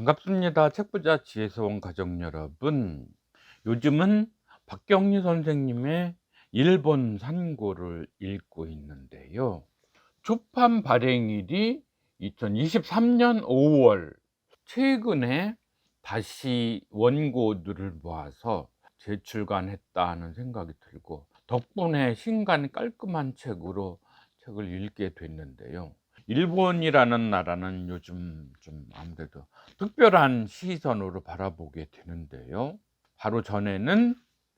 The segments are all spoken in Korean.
반갑습니다. 책부자 지혜서원 가족 여러분. 요즘은 박경리 선생님의 일본 산고를 읽고 있는데요. 초판 발행일이 2023년 5월. 최근에 다시 원고들을 모아서 재출간했다는 생각이 들고, 덕분에 신간 깔끔한 책으로 책을 읽게 됐는데요. 일본이라는 나라는 요즘 좀 아무래도 특별한 시선으로 바라보게 되는데요. 바로 전에는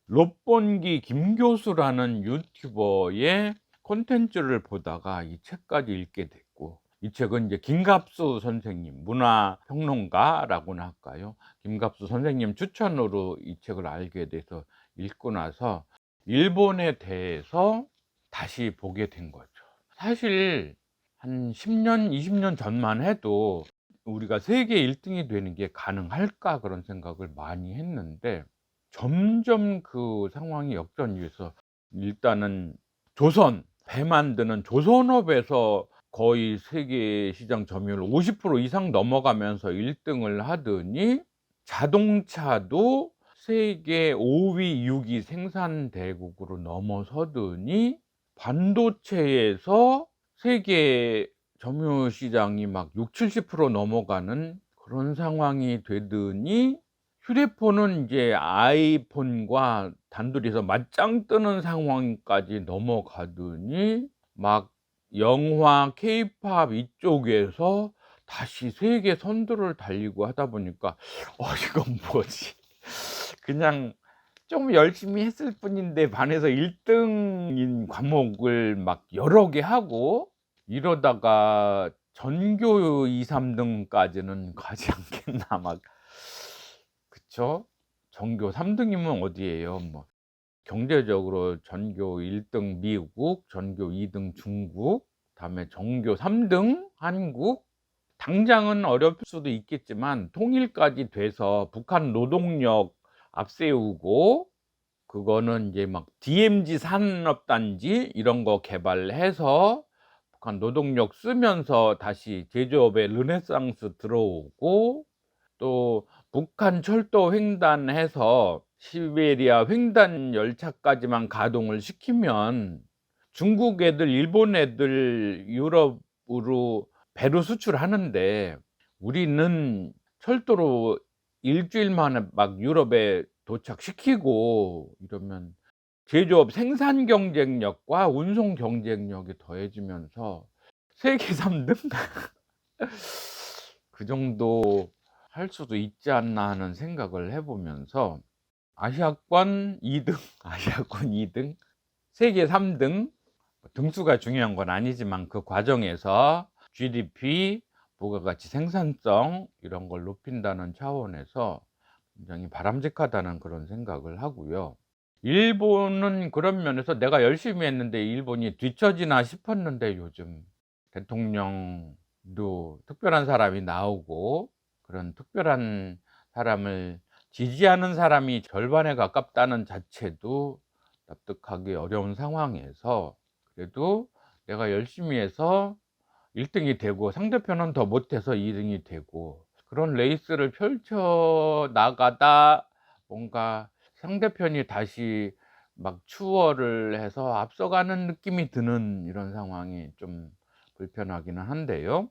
롯본기 김교수라는 유튜버의 콘텐츠를 보다가 이 책까지 읽게 됐고, 이 책은 이제 김갑수 선생님, 문화평론가라고나 할까요? 김갑수 선생님 추천으로 이 책을 알게 돼서 읽고 나서 일본에 대해서 다시 보게 된 거죠. 사실 한 10년, 20년 전만 해도 우리가 세계 1등이 되는 게 가능할까 그런 생각을 많이 했는데, 점점 그 상황이 역전돼서 일단은 배 만드는 조선업에서 거의 세계 시장 점유율 50% 이상 넘어가면서 1등을 하더니, 자동차도 세계 5위, 6위 생산 대국으로 넘어서더니, 반도체에서 세계 점유 시장이 막 60-70% 넘어가는 그런 상황이 되더니, 휴대폰은 이제 아이폰과 단둘이서 맞짱 뜨는 상황까지 넘어가더니, 막 영화, 케이팝 이쪽에서 다시 세계 선두를 달리고 하다 보니까 이건 뭐지? 그냥 좀 열심히 했을 뿐인데 반해서 1등인 과목을 막 여러 개 하고 이러다가 전교 2, 3등까지는 가지 않겠나 막. 그쵸? 전교 3등이면 어디예요? 뭐 경제적으로 전교 1등 미국, 전교 2등 중국, 그다음에 전교 3등 한국. 당장은 어려울 수도 있겠지만 통일까지 돼서 북한 노동력 앞세우고, 그거는 이제 막 DMZ 산업단지 이런 거 개발해서 북한 노동력 쓰면서 다시 제조업에 르네상스 들어오고, 또 북한 철도 횡단해서 시베리아 횡단 열차까지만 가동을 시키면 중국 애들, 일본 애들 유럽으로 배로 수출하는데, 우리는 철도로 일주일 만에 막 유럽에 도착시키고 이러면 제조업 생산 경쟁력과 운송 경쟁력이 더해지면서 세계 3등 그 정도 할 수도 있지 않나 하는 생각을 해 보면서, 아시아권 2등, 아시아권 2등, 세계 3등, 등수가 중요한 건 아니지만 그 과정에서 GDP, 부가가치 생산성 이런 걸 높인다는 차원에서 굉장히 바람직하다는 그런 생각을 하고요. 일본은 그런 면에서 내가 열심히 했는데 일본이 뒤처지나 싶었는데, 요즘 대통령도 특별한 사람이 나오고, 그런 특별한 사람을 지지하는 사람이 절반에 가깝다는 자체도 납득하기 어려운 상황에서, 그래도 내가 열심히 해서 1등이 되고 상대편은 더 못해서 2등이 되고, 그런 레이스를 펼쳐 나가다 뭔가 상대편이 다시 막 추월을 해서 앞서가는 느낌이 드는 이런 상황이 좀 불편하기는 한데요.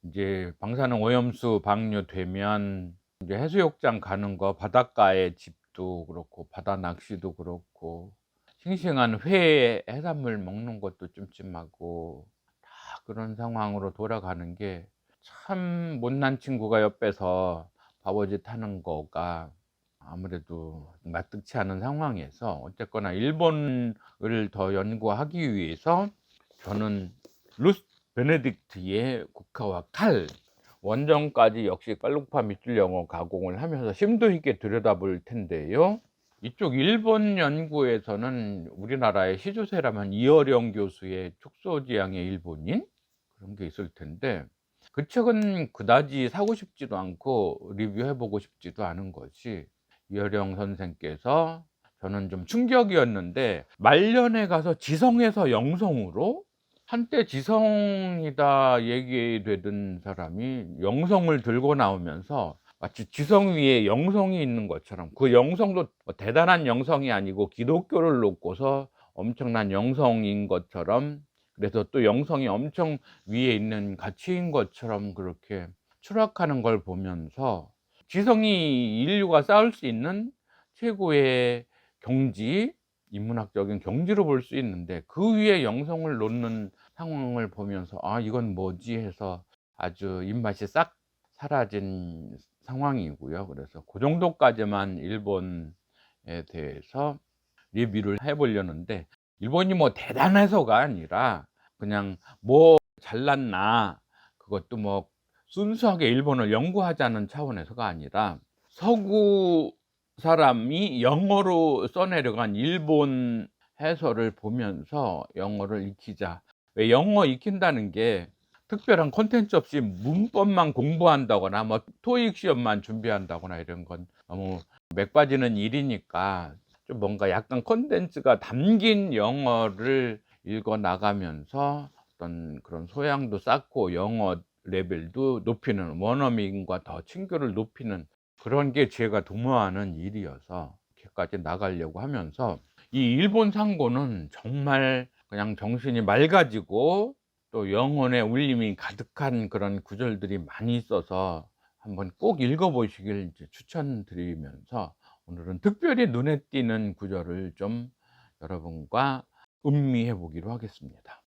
이제 방사능 오염수 방류되면 이제 해수욕장 가는 거, 바닷가의 집도 그렇고 바다 낚시도 그렇고, 싱싱한 회, 해산물 먹는 것도 찜찜하고, 다 그런 상황으로 돌아가는 게, 참 못난 친구가 옆에서 바보짓 하는 거가 아무래도 마뜩치 않은 상황에서, 어쨌거나 일본을 더 연구하기 위해서 저는 루스 베네딕트의 국화와 칼 원정까지 역시 깔록파 밑줄 영어 가공을 하면서 심도 있게 들여다볼 텐데요. 이쪽 일본 연구에서는 우리나라의 시조새라면 이어령 교수의 촉소지향의 일본인, 그런 게 있을 텐데, 그 책은 그다지 사고 싶지도 않고 리뷰해 보고 싶지도 않은 것이, 이어령 선생께서 저는 좀 충격이었는데, 말년에 가서 지성에서 영성으로, 한때 지성이다 얘기되던 사람이 영성을 들고 나오면서 마치 지성 위에 영성이 있는 것처럼, 그 영성도 뭐 대단한 영성이 아니고 기독교를 놓고서 엄청난 영성인 것처럼, 그래서 또 영성이 엄청 위에 있는 가치인 것처럼 그렇게 추락하는 걸 보면서, 지성이 인류가 쌓을 수 있는 최고의 경지, 인문학적인 경지로 볼 수 있는데 그 위에 영성을 놓는 상황을 보면서 '아 이건 뭐지?' 해서 아주 입맛이 싹 사라진 상황이고요. 그래서 그 정도까지만 일본에 대해서 리뷰를 해 보려는데, 일본이 뭐 대단해서가 아니라 그냥 뭐 잘났나, 그것도 뭐 순수하게 일본을 연구하자는 차원에서가 아니라 서구 사람이 영어로 써 내려간 일본 해설을 보면서 '영어를 익히자.' 왜 영어 익힌다는 게 특별한 콘텐츠 없이 문법만 공부한다거나 뭐 토익 시험만 준비한다거나 이런 건 너무 맥 빠지는 일이니까, 좀 뭔가 약간 콘텐츠가 담긴 영어를 읽어 나가면서 어떤 그런 소양도 쌓고 영어 레벨도 높이는, 원어민과 더 친교를 높이는 그런 게 제가 도모하는 일이어서 이렇게까지 나가려고 하면서, 이 일본 상고는 정말 그냥 정신이 맑아지고 또 영혼의 울림이 가득한 그런 구절들이 많이 있어서 한번 꼭 읽어 보시길 이제 추천드리면서, 오늘은 특별히 눈에 띄는 구절을 좀 여러분과 음미해 보기로 하겠습니다.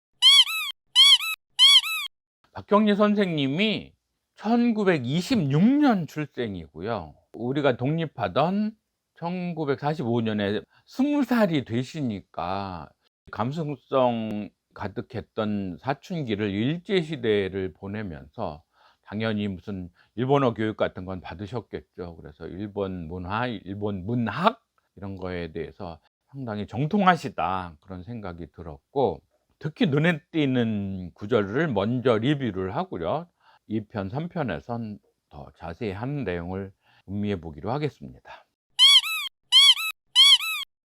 박경리 선생님이 1926년 출생이고요. 우리가 독립하던 1945년에 20살이 되시니까 감수성 가득했던 사춘기를 일제시대를 보내면서 당연히 무슨 일본어 교육 같은 건 받으셨겠죠. 그래서 일본 문화, 일본 문학 이런 거에 대해서 상당히 정통하시다, 그런 생각이 들었고, 특히 눈에 띄는 구절을 먼저 리뷰를 하고요. 2 편, 3 편에선 더 자세히 하는 내용을 음미해 보기로 하겠습니다.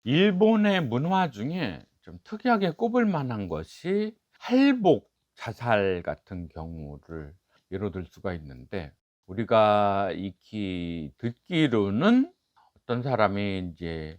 일본의 문화 중에 좀 특이하게 꼽을 만한 것이 할복 자살 같은 경우를 예로 들 수가 있는데, 우리가 익히 듣기로는 어떤 사람이 인제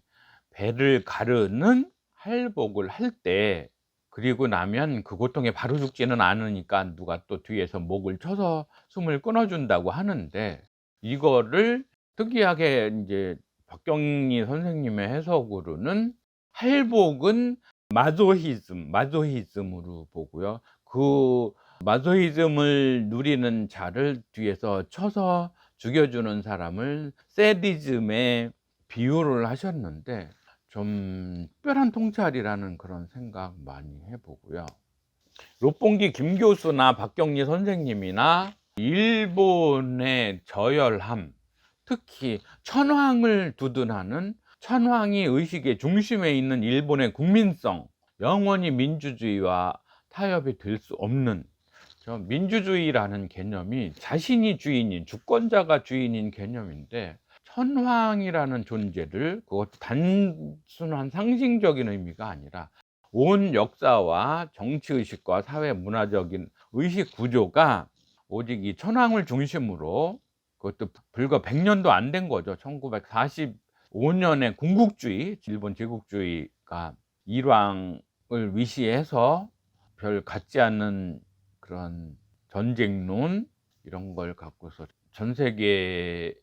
배를 가르는 할복을 할 때, 그리고 나면 그 고통에 바로 죽지는 않으니까 누가 또 뒤에서 목을 쳐서 숨을 끊어 준다고 하는데, 이거를 특이하게 인제 박경리 선생님의 해석으로는 할복은 마조히즘으로 보고요. 그 마조히즘을 누리는 자를 뒤에서 쳐서 죽여주는 사람을 세디즘에 비유를 하셨는데, 좀 특별한 통찰이라는 그런 생각 많이 해 보고요. 롯봉기 김 교수나 박경리 선생님이나 일본의 저열함, 특히 천황을 두둔하는, 천황이 의식의 중심에 있는 일본의 국민성, 영원히 민주주의와 타협이 될 수 없는, 저 민주주의라는 개념이 자신이 주인인, 주권자가 주인인 개념인데, 천황이라는 존재를, 그것도 단순한 상징적인 의미가 아니라 온 역사와 정치의식과 사회 문화적인 의식 구조가 오직 이 천황을 중심으로, 그것도 불과 100년도 안 된 거죠. 1945년에 군국주의, 일본 제국주의가 일왕을 위시해서 별 같지 않은 그런 전쟁론 이런 걸 갖고서 전 세계의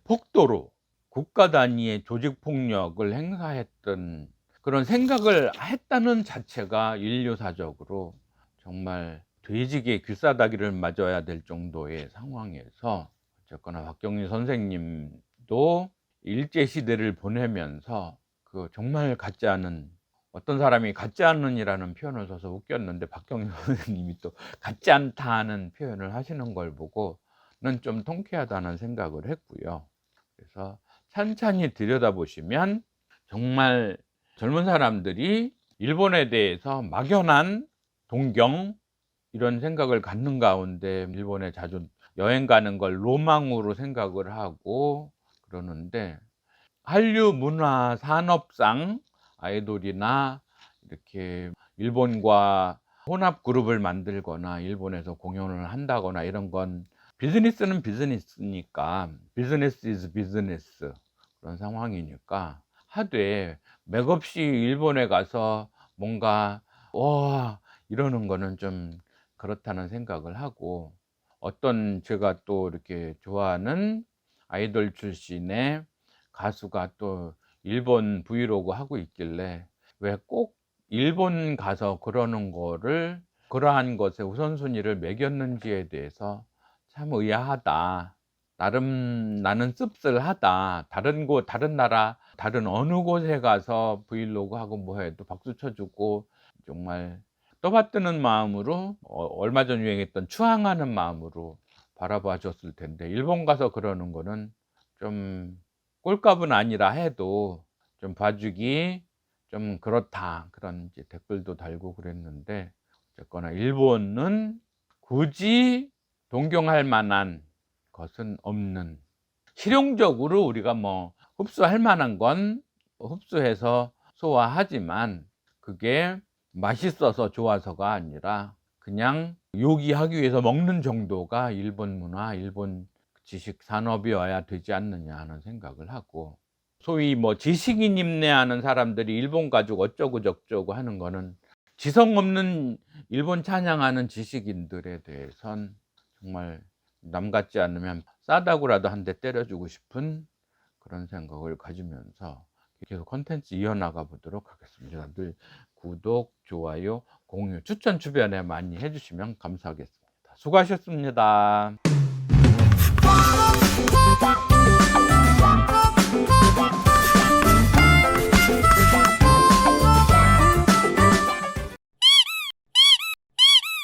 폭도로 국가 단위의 조직 폭력을 행사했던, 그런 생각을 했다는 자체가 인류사적으로 정말 돼지게 귀싸다기를 맞아야 될 정도의 상황에서, 어쨌거나 박경리 선생님도 일제 시대를 보내면서 그 정말 같지 않은, 어떤 사람이 같지 않은이라는 표현을 써서 웃겼는데 박경리 선생님이 또 같지 않다는 표현을 하시는 걸 보고는 좀 통쾌하다는 생각을 했고요. 그래서 찬찬히 들여다보시면 정말 젊은 사람들이 일본에 대해서 막연한 동경, 이런 생각을 갖는 가운데 일본에 자주 여행 가는 걸 로망으로 생각을 하고 그러는데, 한류 문화 산업상 아이돌이나 이렇게 일본과 혼합 그룹을 만들거나 일본에서 공연을 한다거나 이런 건 비즈니스는 비즈니스니까 비즈니스 이즈 비즈니스 그런 상황이니까 하되 맥없이 일본에 가서 뭔가 와 이러는 거는 좀 그렇다는 생각을 하고, 어떤 제가 또 이렇게 좋아하는 아이돌 출신의 가수가 또 일본 브이로그 하고 있길래 왜 꼭 일본 가서 그러는 거를 그러한 것에 우선순위를 매겼는지에 대해서 참 의아하다. 나름 나는 씁쓸하다. 다른 나라 다른 어느 곳에 가서 브이로그 하고 뭐 해도 박수 쳐 주고 정말 떠받드는 마음으로 얼마 전 유행했던 추앙하는 마음으로 바라봐 줬을 텐데, 일본 가서 그러는 거는 좀 꼴값은 아니라 해도 좀 봐주기 좀 그렇다, 그런 이제 댓글도 달고 그랬는데, 어쨌거나 일본은 굳이 동경할 만한 것은 없는, 실용적으로 우리가 뭐 흡수할 만한 건 흡수해서 소화하지만 그게 맛있어서 좋아서가 아니라 그냥 요기하기 위해서 먹는 정도가 일본 문화, 일본 지식 산업이어야 되지 않느냐 하는 생각을 하고, 소위 뭐 지식인 임내하는 사람들이 일본 가지고 어쩌고 저쩌고 하는 거는 지성 없는 일본 찬양하는 지식인들에 대해선 정말 남 같지 않으면 싸다구라도 한 대 때려주고 싶은 그런 생각을 가지면서 계속 콘텐츠 이어나가 보도록 하겠습니다. 늘 구독, 좋아요, 공유, 추천 주변에 많이 해주시면 감사하겠습니다. 수고하셨습니다.